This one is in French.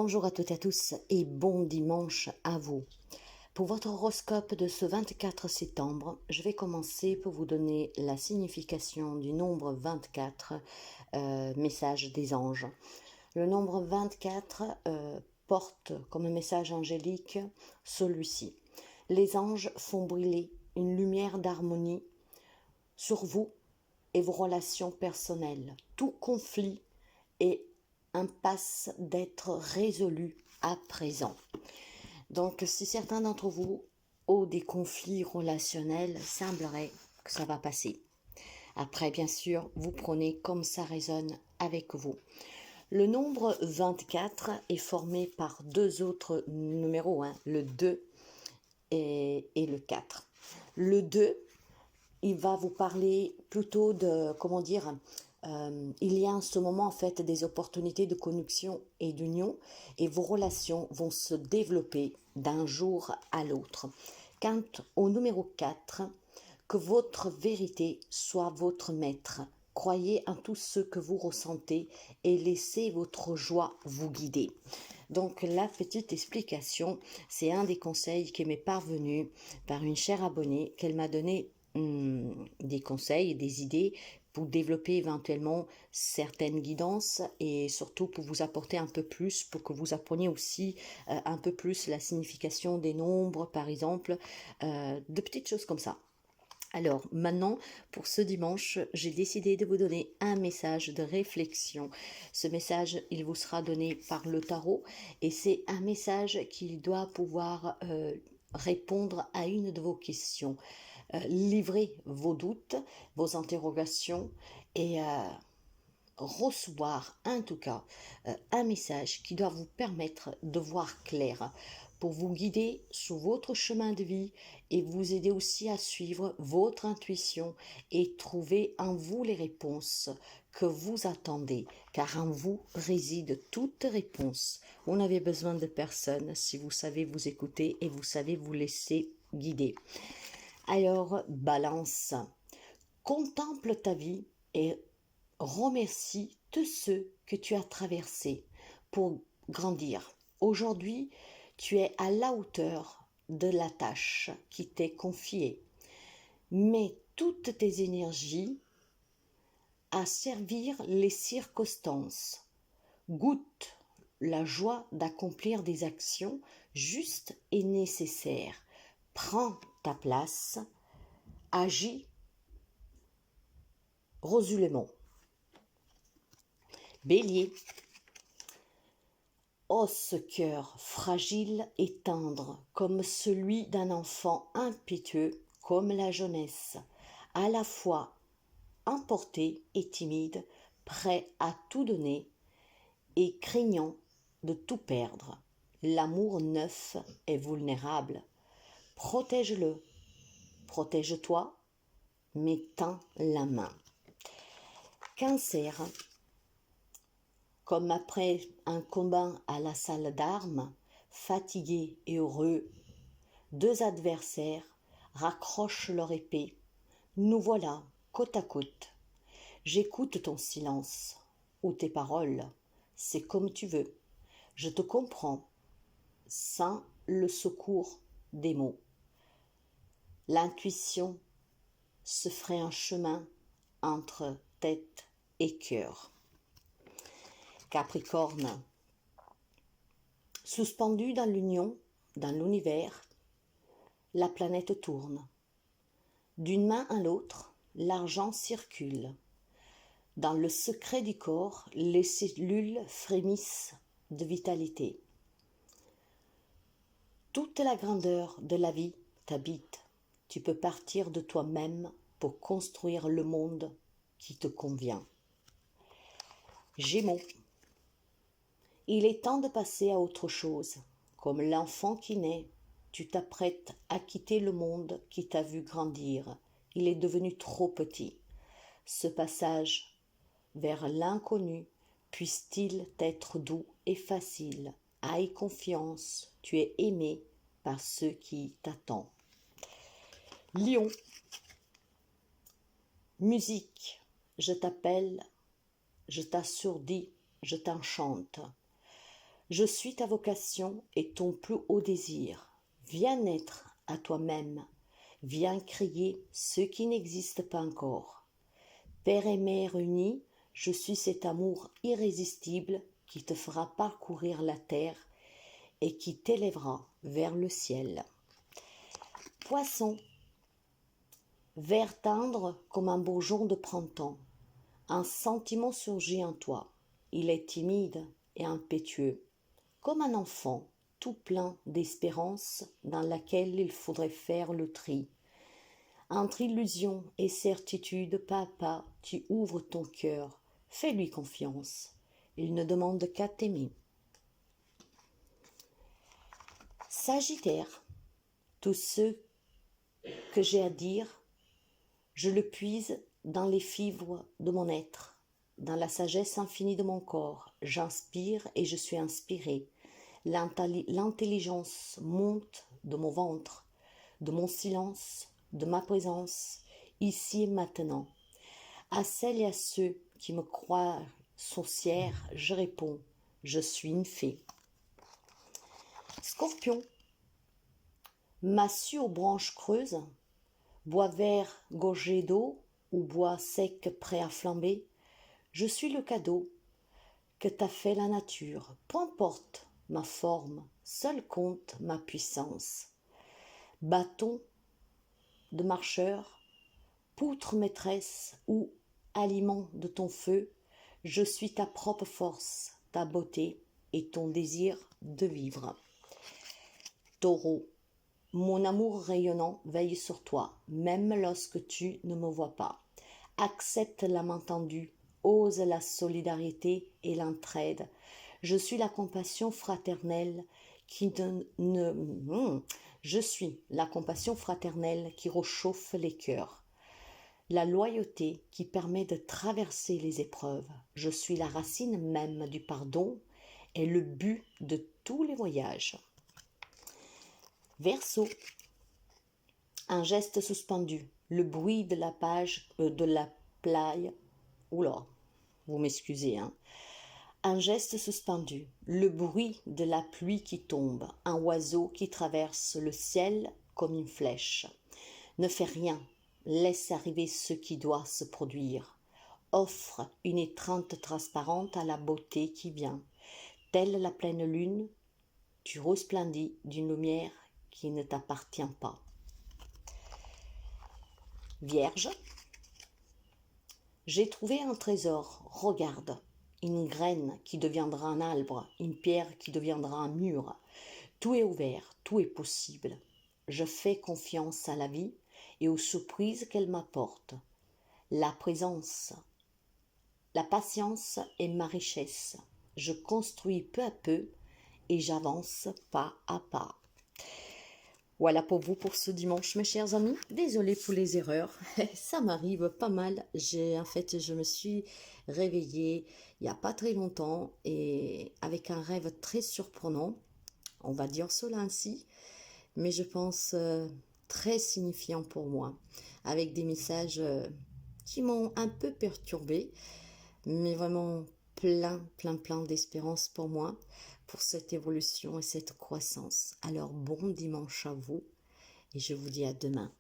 Bonjour à toutes et à tous et bon dimanche à vous. Pour votre horoscope de ce 24 septembre, je vais commencer pour vous donner la signification du nombre 24, message des anges. Le nombre 24 porte comme message angélique celui-ci. Les anges font briller une lumière d'harmonie sur vous et vos relations personnelles. Tout conflit est impasse d'être résolu à présent. Donc, si certains d'entre vous ont des conflits relationnels, semblerait que ça va passer. Après, bien sûr, vous prenez comme ça résonne avec vous. Le nombre 24 est formé par deux autres numéros, le 2 et le 4. Le 2, il va vous parler plutôt de, il y a en ce moment en fait des opportunités de connexion et d'union et vos relations vont se développer d'un jour à l'autre. Quant au numéro 4, que votre vérité soit votre maître. Croyez en tout ce que vous ressentez et laissez votre joie vous guider. Donc la petite explication, c'est un des conseils qui m'est parvenu par une chère abonnée qu'elle m'a donné des conseils et des idées pour développer éventuellement certaines guidances et surtout pour vous apporter un peu plus, pour que vous appreniez aussi un peu plus la signification des nombres, par exemple, de petites choses comme ça. Alors maintenant, pour ce dimanche, j'ai décidé de vous donner un message de réflexion. Ce message, il vous sera donné par le tarot et c'est un message qui doit pouvoir répondre à une de vos questions. Livrez vos doutes, vos interrogations et recevoir en tout cas un message qui doit vous permettre de voir clair pour vous guider sur votre chemin de vie et vous aider aussi à suivre votre intuition et trouver en vous les réponses que vous attendez, car en vous réside toute réponse. Vous n'avez besoin de personne si vous savez vous écouter et vous savez vous laisser guider. Alors, Balance, contemple ta vie et remercie tous ceux que tu as traversés pour grandir. Aujourd'hui, tu es à la hauteur de la tâche qui t'est confiée. Mets toutes tes énergies à servir les circonstances. Goûte la joie d'accomplir des actions justes et nécessaires. Prends ta place, agis résolument. Bélier. Oh, ce cœur fragile et tendre, comme celui d'un enfant impétueux, comme la jeunesse, à la fois emporté et timide, prêt à tout donner et craignant de tout perdre. L'amour neuf est vulnérable. Protège-le, protège-toi, mais tends la main. Cancer. Comme après un combat à la salle d'armes, fatigués et heureux, deux adversaires raccrochent leur épée. Nous voilà côte à côte. J'écoute ton silence ou tes paroles, c'est comme tu veux. Je te comprends sans le secours des mots. L'intuition se ferait un chemin entre tête et cœur. Capricorne. Suspendu dans l'union, dans l'univers, la planète tourne. D'une main à l'autre, l'argent circule. Dans le secret du corps, les cellules frémissent de vitalité. Toute la grandeur de la vie t'habite. Tu peux partir de toi-même pour construire le monde qui te convient. Gémeaux. Il est temps de passer à autre chose. Comme l'enfant qui naît, tu t'apprêtes à quitter le monde qui t'a vu grandir. Il est devenu trop petit. Ce passage vers l'inconnu puisse-t-il être doux et facile. Aie confiance, tu es aimé par ceux qui t'attendent. Lion. Musique, je t'appelle, je t'assourdis, je t'enchante. Je suis ta vocation et ton plus haut désir. Viens naître à toi-même. Viens crier ce qui n'existe pas encore. Père et mère unis, je suis cet amour irrésistible qui te fera parcourir la terre et qui t'élèvera vers le ciel. Poisson, vert tendre comme un bourgeon de printemps. Un sentiment surgit en toi. Il est timide et impétueux, comme un enfant tout plein d'espérance dans laquelle il faudrait faire le tri. Entre illusion et certitude, pas à pas, tu ouvres ton cœur. Fais-lui confiance. Il ne demande qu'à t'aimer. Sagittaire, tout ce que j'ai à dire, je le puise dans les fibres de mon être, dans la sagesse infinie de mon corps. J'inspire et je suis inspiré. L'intelligence monte de mon ventre, de mon silence, de ma présence, ici et maintenant. À celles et à ceux qui me croient sorcière, je réponds, je suis une fée. Scorpion, massue aux branches creuses, bois vert gorgé d'eau ou bois sec prêt à flamber, je suis le cadeau que t'a fait la nature. Peu importe ma forme, seul compte ma puissance. Bâton de marcheur, poutre maîtresse ou aliment de ton feu, je suis ta propre force, ta beauté et ton désir de vivre. Taureau, mon amour rayonnant veille sur toi, même lorsque tu ne me vois pas. Accepte la main tendue, ose la solidarité et l'entraide. Je suis la compassion fraternelle je suis la compassion fraternelle qui réchauffe les cœurs. La loyauté qui permet de traverser les épreuves. Je suis la racine même du pardon et le but de tous les voyages. Verseau, un geste suspendu, le bruit de la page, de la plaie, oula, vous m'excusez, hein. Un geste suspendu, le bruit de la pluie qui tombe, un oiseau qui traverse le ciel comme une flèche. Ne fais rien, laisse arriver ce qui doit se produire. Offre une étreinte transparente à la beauté qui vient. Telle la pleine lune, tu resplendis d'une lumière qui ne t'appartient pas. Vierge, j'ai trouvé un trésor, regarde, une graine qui deviendra un arbre, une pierre qui deviendra un mur. Tout est ouvert, tout est possible. Je fais confiance à la vie et aux surprises qu'elle m'apporte. La présence, la patience est ma richesse. Je construis peu à peu et j'avance pas à pas. Voilà pour vous pour ce dimanche, mes chers amis. Désolée pour les erreurs, ça m'arrive pas mal. Je me suis réveillée il n'y a pas très longtemps et avec un rêve très surprenant, on va dire cela ainsi, mais je pense très signifiant pour moi, avec des messages qui m'ont un peu perturbée, mais vraiment plein d'espérance pour moi, pour cette évolution et cette croissance. Alors bon dimanche à vous et je vous dis à demain.